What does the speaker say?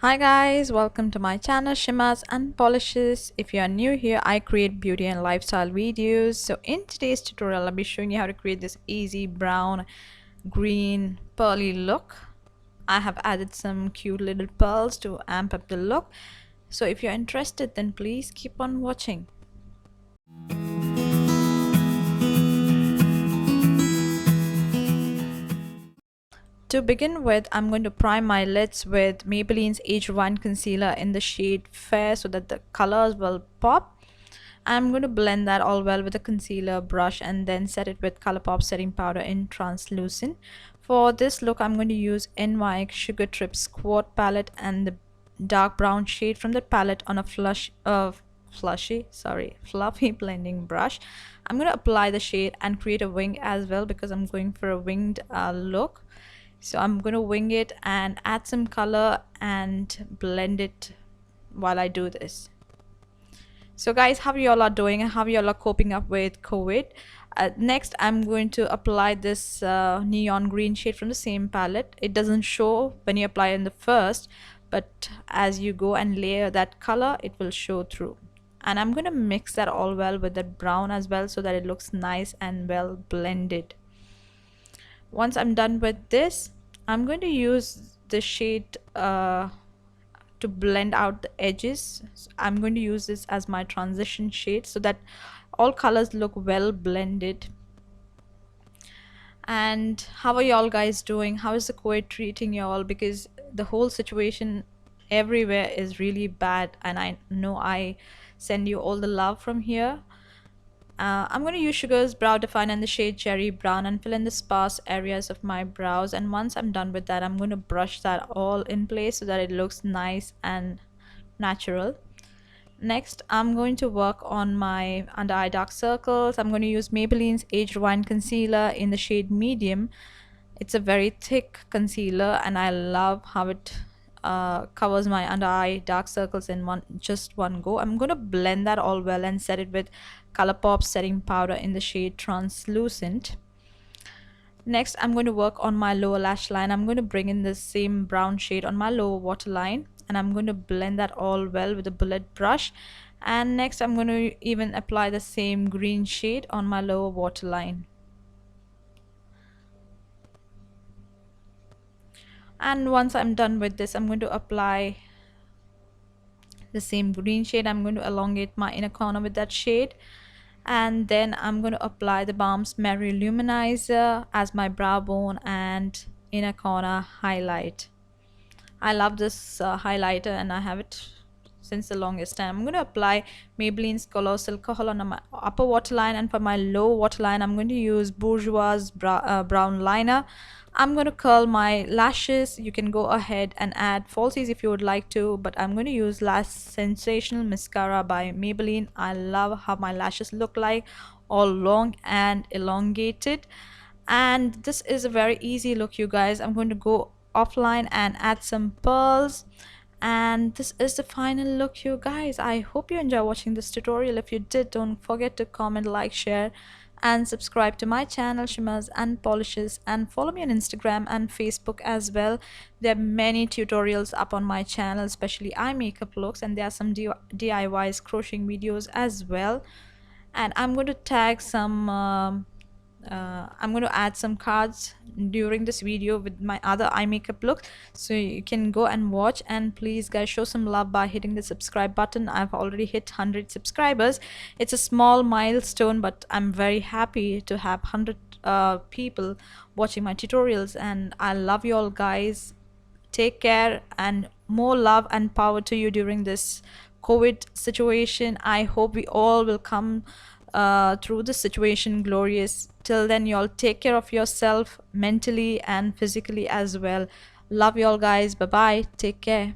Hi guys, welcome to my channel Shimmers and Polishes. If you are new here, I create beauty and lifestyle videos. So in today's tutorial, I'll be showing you how to create this easy brown, green, pearly look. I have added some cute little pearls to amp up the look. So if you're interested, then please keep on watching. To begin with, I'm going to prime my lids with Maybelline's Age Rewind Concealer in the shade Fair so that the colors will pop. I'm going to blend that all well with a concealer brush and then set it with Colourpop setting powder in translucent. For this look, I'm going to use NYX Sugar Trip Squad palette and the dark brown shade from the palette on a fluffy blending brush. I'm going to apply the shade and create a wing as well because I'm going for a winged look. So I'm going to wing it and add some color and blend it while I do this. So guys, how you all are doing and how you all are coping up with COVID? Next, I'm going to apply this neon green shade from the same palette. It doesn't show when you apply in the first, but as you go and layer that color, it will show through. And I'm going to mix that all well with that brown as well so that it looks nice and well blended. Once I'm done with this, I'm going to use the shade to blend out the edges. So I'm going to use this as my transition shade so that all colors look well blended. And how are y'all guys doing? How is the COVID treating y'all? Because the whole situation everywhere is really bad, and I know I send you all the love from here. I'm going to use Sugar's Brow Define in the shade Cherry Brown and fill in the sparse areas of my brows. And once I'm done with that, I'm going to brush that all in place so that it looks nice and natural. Next, I'm going to work on my under eye dark circles. I'm going to use Maybelline's Age Rewind Concealer in the shade Medium. It's a very thick concealer and I love how it covers my under eye dark circles in just one go. I'm going to blend that all well and set it with Colourpop setting powder in the shade Translucent. Next, I'm going to work on my lower lash line. I'm going to bring in the same brown shade on my lower waterline and I'm going to blend that all well with a bullet brush. And next, I'm going to even apply the same green shade on my lower waterline. And once I'm done with this, I'm going to apply the same green shade. I'm going to elongate my inner corner with that shade, and then I'm going to apply the Balm's Mary Luminizer as my brow bone and inner corner highlight. I love this highlighter and I have it since the longest time. I'm going to apply Maybelline's Colossal Alcohol on my upper waterline, and for my lower waterline I'm going to use Bourjois brown liner. I'm going to curl my lashes. You can go ahead and add falsies if you would like to, but I'm going to use Lash Sensational Mascara by Maybelline. I love how my lashes look like, all long and elongated. And this is a very easy look, you guys. I'm going to go offline and add some pearls, and this is the final look, you guys. I hope you enjoy watching this tutorial. If you did, don't forget to comment, like, share and subscribe to my channel Shimmers and Polishes, and follow me on Instagram and Facebook as well. There are many tutorials up on my channel, especially eye makeup looks, and there are some DIYs, crocheting videos as well. And I'm going to tag some I'm going to add some cards during this video with my other eye makeup look, so you can go and watch. And please guys, show some love by hitting the subscribe button. I've already hit 100 subscribers. It's a small milestone, but I'm very happy to have 100 people watching my tutorials, and I love you all guys. Take care, and more love and power to you during this COVID situation. I hope we all will come through the situation glorious. Till then, y'all take care of yourself mentally and physically as well. Love y'all guys. Bye bye. Take care.